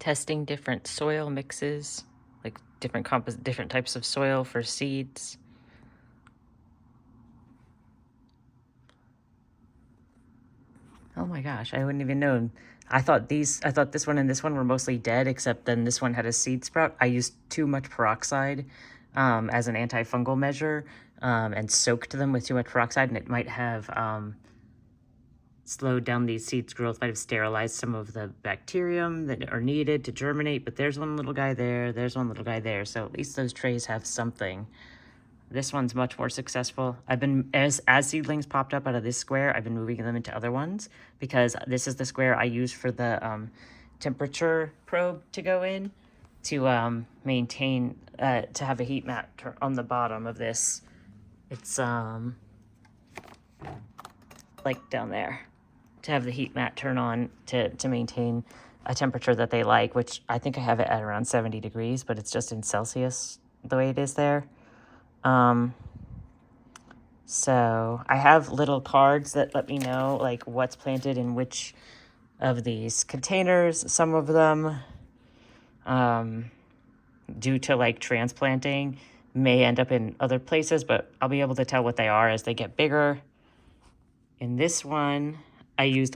testing different soil mixes, like different types of soil for seeds. Oh my gosh, I wouldn't even know. I thought this one and this one were mostly dead, except then this one had a seed sprout. I used too much peroxide as an antifungal measure and soaked them with too much peroxide, and it might have slowed down these seeds' growth, might have sterilized some of the bacterium that are needed to germinate. But there's one little guy there, there's one little guy there, so at least those trays have something. This one's much more successful. I've been, as seedlings popped up out of this square, I've been moving them into other ones because this is the square I use for the temperature probe to go in to maintain, to have a heat mat on the bottom of this. It's like down there, to have the heat mat turn on to maintain a temperature that they like, which I think I have it at around 70 degrees, but it's just in Celsius the way it is there. So I have little cards that let me know like what's planted in which of these containers. Some of them, due to like transplanting, may end up in other places, but I'll be able to tell what they are as they get bigger. In this one, I used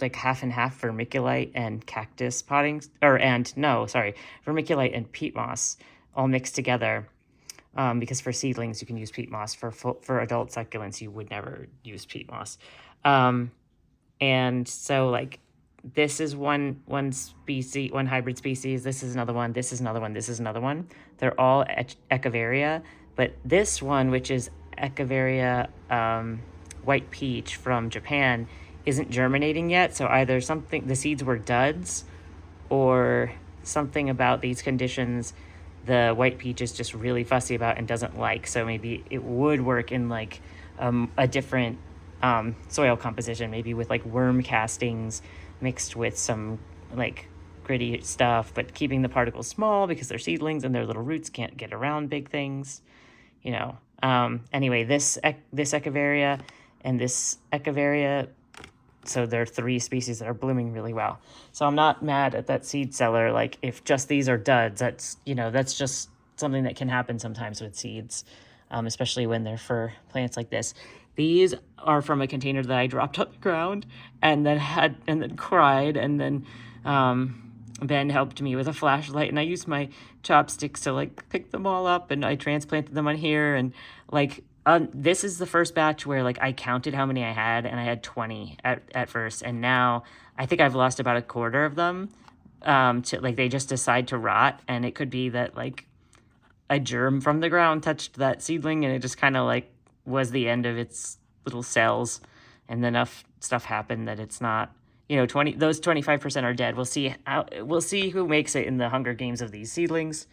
like half and half vermiculite and cactus pottings, vermiculite and peat moss all mixed together. Because for seedlings, you can use peat moss. For adult succulents, you would never use peat moss. And so, like, this is one species, one hybrid species. This is another one. This is another one. This is another one. They're all Echeveria. But this one, which is Echeveria white peach from Japan, isn't germinating yet. So either the seeds were duds, or something about these conditions the white peach is just really fussy about and doesn't like. So maybe it would work in like a different soil composition, maybe with like worm castings mixed with some like gritty stuff, but keeping the particles small because they're seedlings and their little roots can't get around big things, you know. Anyway, this Echeveria and this Echeveria, so there are 3 species that are blooming really well. So I'm not mad at that seed seller. Like, if just these are duds, that's just something that can happen sometimes with seeds, especially when they're for plants like this. These are from a container that I dropped on the ground and then cried, and then Ben helped me with a flashlight, and I used my chopsticks to like pick them all up, and I transplanted them on here. And like, this is the first batch where like I counted how many I had, and I had 20 at first, and now I think I've lost about a quarter of them to like they just decide to rot. And it could be that like a germ from the ground touched that seedling and it just kind of like was the end of its little cells, and enough stuff happened that it's not, those 25% are dead. We'll see who makes it in the Hunger Games of these seedlings.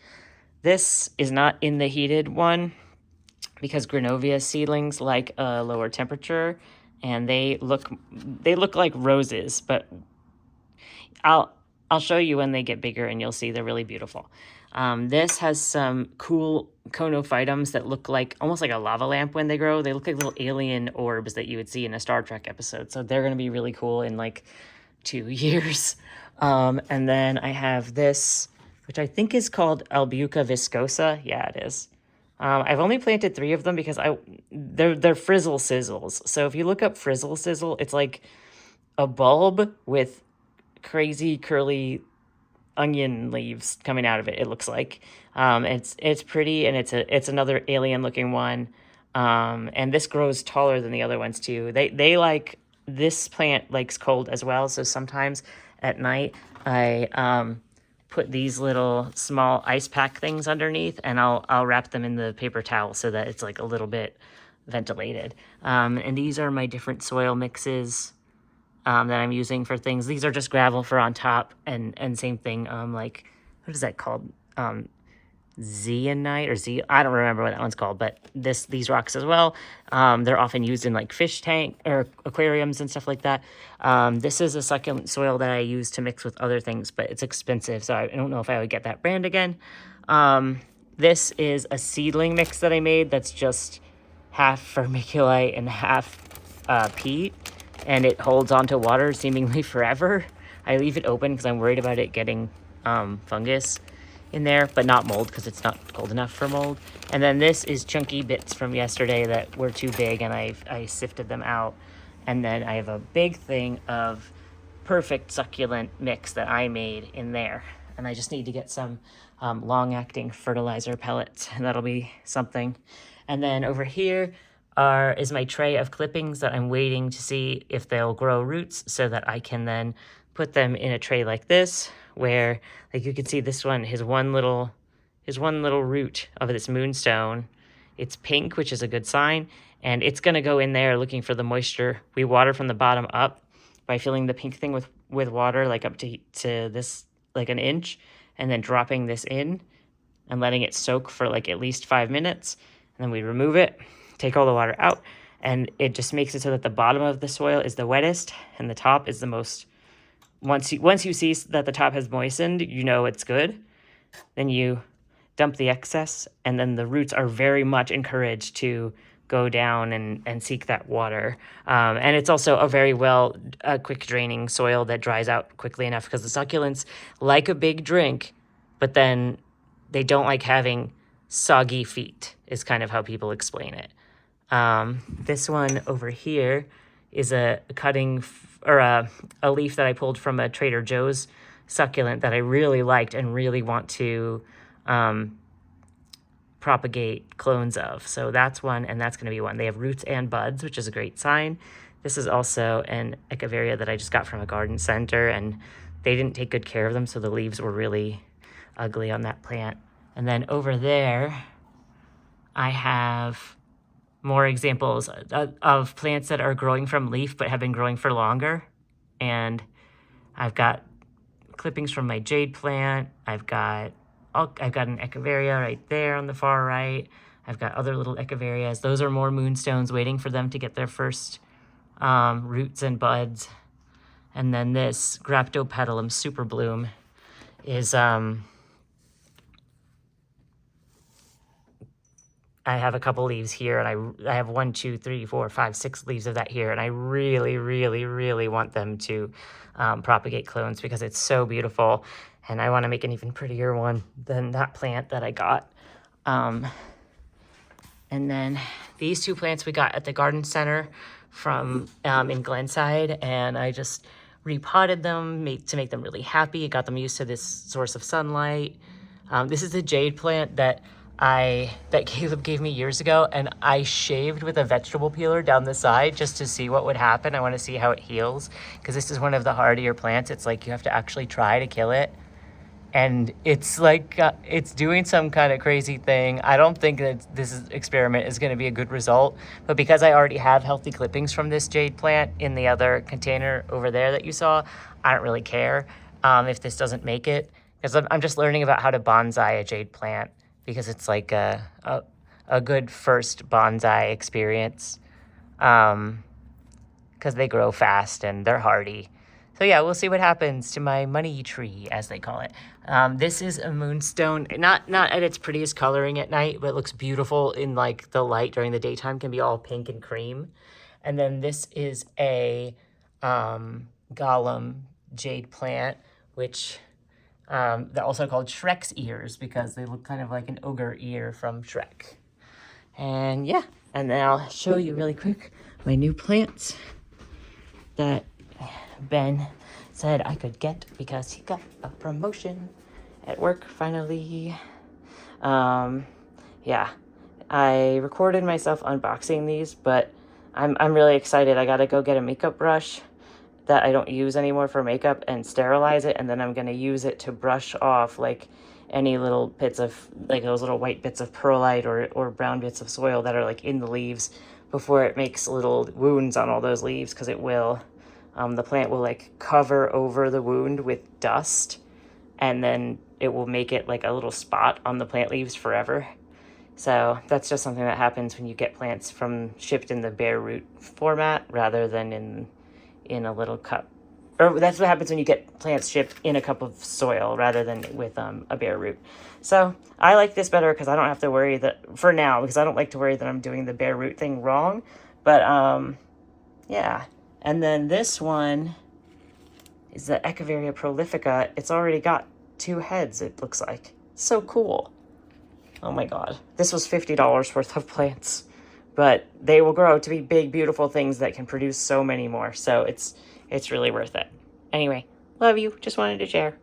This is not in the heated one, because Granovia seedlings like a lower temperature, and they look like roses, but I'll show you when they get bigger and you'll see they're really beautiful. This has some cool conophytums that look like almost like a lava lamp when they grow. They look like little alien orbs that you would see in a Star Trek episode. So they're going to be really cool in like 2 years. And then I have this, which I think is called Albuca viscosa. Yeah, it is. I've only planted 3 of them because they're frizzle sizzles. So if you look up frizzle sizzle, it's like a bulb with crazy curly onion leaves coming out of it. It looks like it's pretty, and it's another alien looking one. And this grows taller than the other ones too. They like, this plant likes cold as well. So sometimes at night I put these little small ice pack things underneath, and I'll wrap them in the paper towel so that it's like a little bit ventilated. And these are my different soil mixes that I'm using for things. These are just gravel for on top, and same thing, like, what is that called? Zeolite, I don't remember what that one's called, but these rocks as well. They're often used in like fish tank or aquariums and stuff like that. This is a succulent soil that I use to mix with other things, but it's expensive, so I don't know if I would get that brand again. This is a seedling mix that I made that's just half vermiculite and half peat, and it holds onto water seemingly forever. I leave it open because I'm worried about it getting fungus in there, but not mold because it's not cold enough for mold. And then this is chunky bits from yesterday that were too big, and I sifted them out. And then I have a big thing of perfect succulent mix that I made in there. And I just need to get some long-acting fertilizer pellets, and that'll be something. And then over here is my tray of clippings that I'm waiting to see if they'll grow roots so that I can then put them in a tray like this, where, like, you can see this one, his one little root of this moonstone. It's pink, which is a good sign, and it's gonna go in there looking for the moisture. We water from the bottom up by filling the pink thing with water, like up to this, like an inch, and then dropping this in and letting it soak for like at least 5 minutes. And then we remove it, take all the water out, and it just makes it so that the bottom of the soil is the wettest and the top is the most. Once you see that the top has moistened, you know it's good. Then you dump the excess, and then the roots are very much encouraged to go down and seek that water. And it's also a very quick draining soil that dries out quickly enough, because the succulents like a big drink, but then they don't like having soggy feet, is kind of how people explain it. This one over here is a cutting or a leaf that I pulled from a Trader Joe's succulent that I really liked and really want to propagate clones of. So that's one, and that's going to be one. They have roots and buds, which is a great sign. This is also an echeveria that I just got from a garden center, and they didn't take good care of them, so the leaves were really ugly on that plant. And then over there, I have more examples of plants that are growing from leaf but have been growing for longer. And I've got clippings from my jade plant. I've got an echeveria right there on the far right. I've got other little echeverias. Those are more moonstones waiting for them to get their first roots and buds. And then this Graptopetalum super bloom is I have a couple leaves here, and I have 1, 2, 3, 4, 5, 6 leaves of that here, and I really, really, really want them to propagate clones because it's so beautiful, and I want to make an even prettier one than that plant that I got. And then these 2 plants we got at the garden center from in Glenside, and I just repotted them to make them really happy. I got them used to this source of sunlight. This is a jade plant that Caleb gave me years ago, and I shaved with a vegetable peeler down the side just to see what would happen. I want to see how it heals, because this is one of the hardier plants. It's like you have to actually try to kill it, and it's like it's doing some kind of crazy thing. I don't think that experiment is going to be a good result, but because I already have healthy clippings from this jade plant in the other container over there that you saw, I don't really care if this doesn't make it, because I'm just learning about how to bonsai a jade plant, because it's like a good first bonsai experience, because they grow fast and they're hardy. So yeah, we'll see what happens to my money tree, as they call it. This is a moonstone, not at its prettiest coloring at night, but it looks beautiful in like the light during the daytime, can be all pink and cream. And then this is a Gollum jade plant, which they're also called Shrek's ears because they look kind of like an ogre ear from Shrek. And yeah, and then I'll show you really quick my new plants that Ben said I could get because he got a promotion at work finally. Yeah, I recorded myself unboxing these, but I'm really excited. I gotta go get a makeup brush that I don't use anymore for makeup and sterilize it, and then I'm going to use it to brush off like any little bits of, like those little white bits of perlite or brown bits of soil that are like in the leaves before it makes little wounds on all those leaves, because it will. The plant will like cover over the wound with dust, and then it will make it like a little spot on the plant leaves forever. So that's just something that happens when you get plants shipped in the bare root format rather than in a little cup. Or that's what happens when you get plants shipped in a cup of soil rather than with a bare root. So I like this better because I don't have to worry that, for now, because I don't like to worry that I'm doing the bare root thing wrong. But yeah. And then this one is the Echeveria prolifica. It's already got 2 heads, it looks like. So cool. Oh my God. This was $50 worth of plants, but they will grow to be big, beautiful things that can produce so many more. So it's really worth it. Anyway, love you. Just wanted to share.